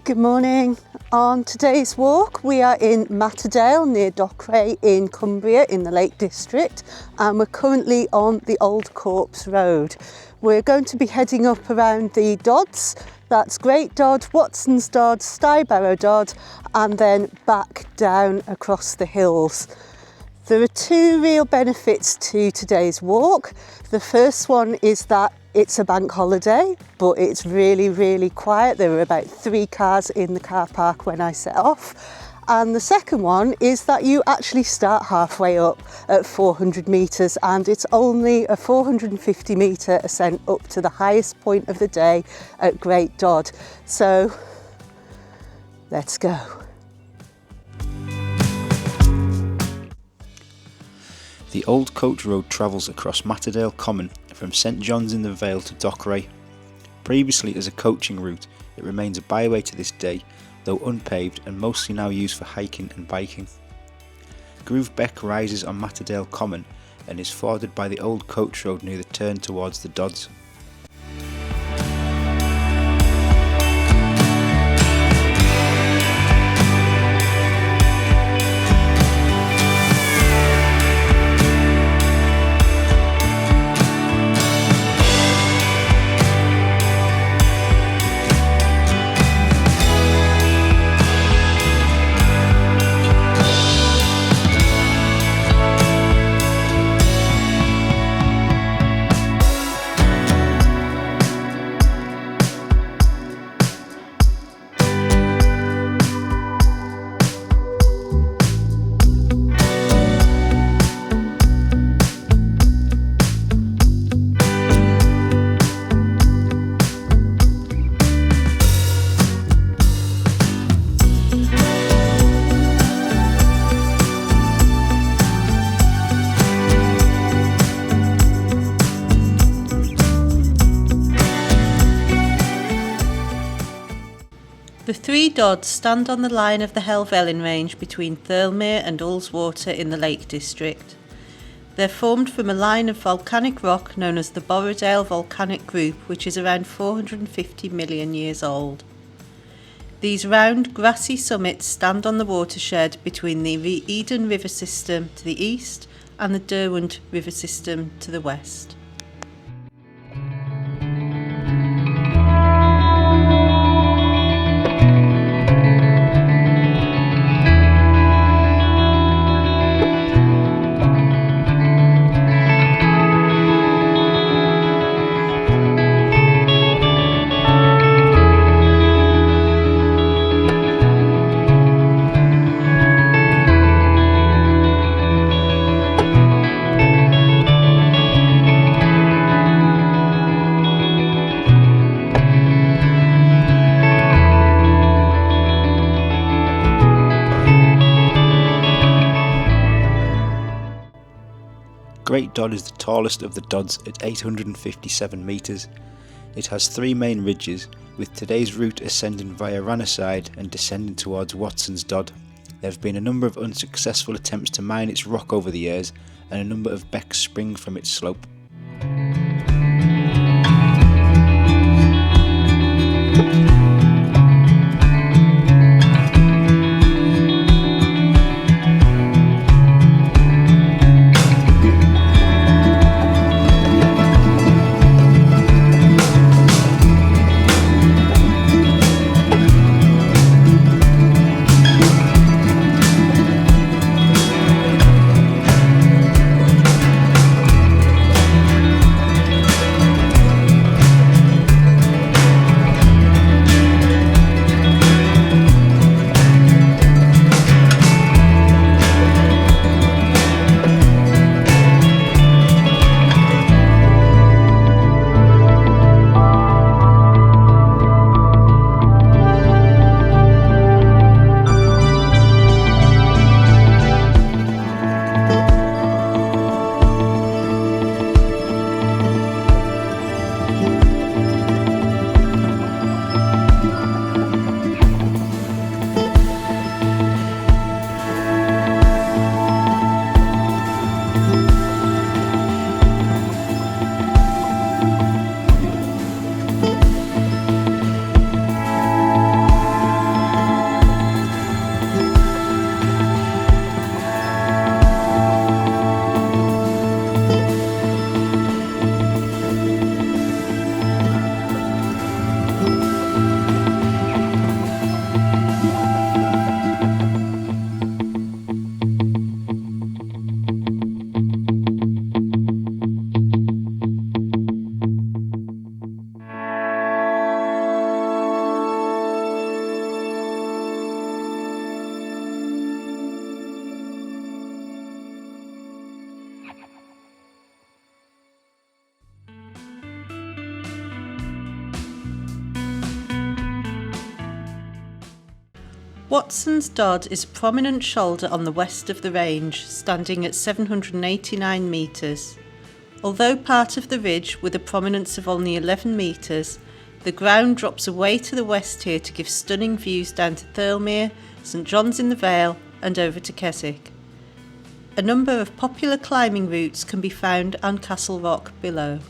Good morning. On today's walk we are in Matterdale near Dockwray in Cumbria in the Lake District, and we're currently on the Old Corpse Road. We're going to be heading up around the Dodds, that's Great Dodd, Whitestones Dodd, Stybarrow Dodd, and then back down across the hills. There are two real benefits to today's walk. The first one is that it's a bank holiday, but it's really quiet. There were about 3 cars in the car park when I set off. And the second one is that you actually start halfway up at 400 metres, and it's only a 450 metre ascent up to the highest point of the day at Great Dodd. So let's go. The old coach road travels across Matterdale Common from St John's in the Vale to Dockwray. Previously as a coaching route, it remains a byway to this day, though unpaved and mostly now used for hiking and biking. Groove Beck rises on Matterdale Common and is forded by the old coach road near the turn towards the Dodds. The 3 Dodds stand on the line of the Helvellyn range between Thirlmere and Ullswater in the Lake District. They're formed from a line of volcanic rock known as the Borrowdale Volcanic Group, which is around 450 million years old. These round, grassy summits stand on the watershed between the Eden River system to the east and the Derwent River system to the west. Great Dodd is the tallest of the Dodds at 857 metres. It has 3 main ridges, with today's route ascending via Ranaside and descending towards Whitestones Dodd. There have been a number of unsuccessful attempts to mine its rock over the years, and a number of becks spring from its slope. Watson's Dodd is a prominent shoulder on the west of the range, standing at 789 metres. Although part of the ridge with a prominence of only 11 metres, the ground drops away to the west here to give stunning views down to Thirlmere, St John's in the Vale and over to Keswick. A number of popular climbing routes can be found on Castle Rock below.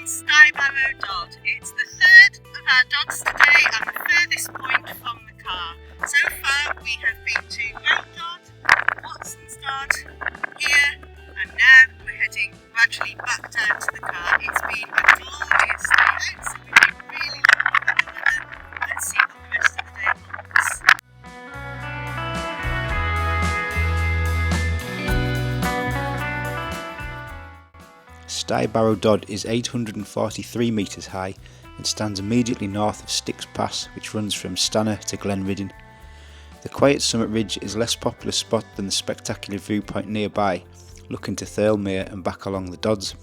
Stybarrow Dodd. It's the third of our Dods today and the furthest point from the car. So far we have been to Mount Dodd, Watson's Dodd, here, and now we're heading gradually back down to the car. It's been a glorious day out, so we've been really looking at the weather. Let's see what the rest of the day holds. Stybarrow Dodd is 843 metres high and stands immediately north of Styx Pass, which runs from Stanner to Glenriddin. The quiet summit ridge is a less popular spot than the spectacular viewpoint nearby, looking to Thirlmere and back along the Dodds.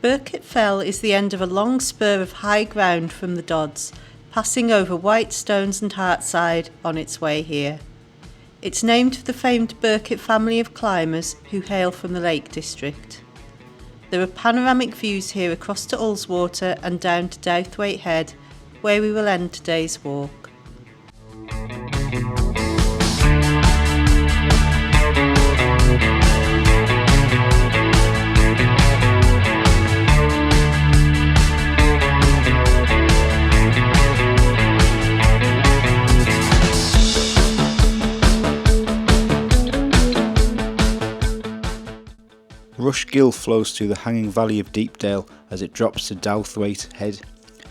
Burket Fell is the end of a long spur of high ground from the Dodds, passing over Whitestones and Hartside on its way here. It's named for the famed Birkett family of climbers who hail from the Lake District. There are panoramic views here across to Ullswater and down to Dowthwaitehead, where we will end today's walk. Rush Gill flows through the hanging valley of Deepdale as it drops to Dowthwaitehead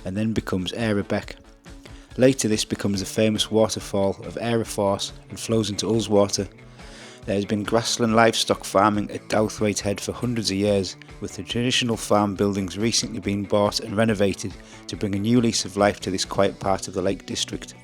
and then becomes Erebeck. Later this becomes the famous waterfall of Ereforce and flows into Ullswater. There has been grassland livestock farming at Dowthwaitehead for hundreds of years, with the traditional farm buildings recently being bought and renovated to bring a new lease of life to this quiet part of the Lake District.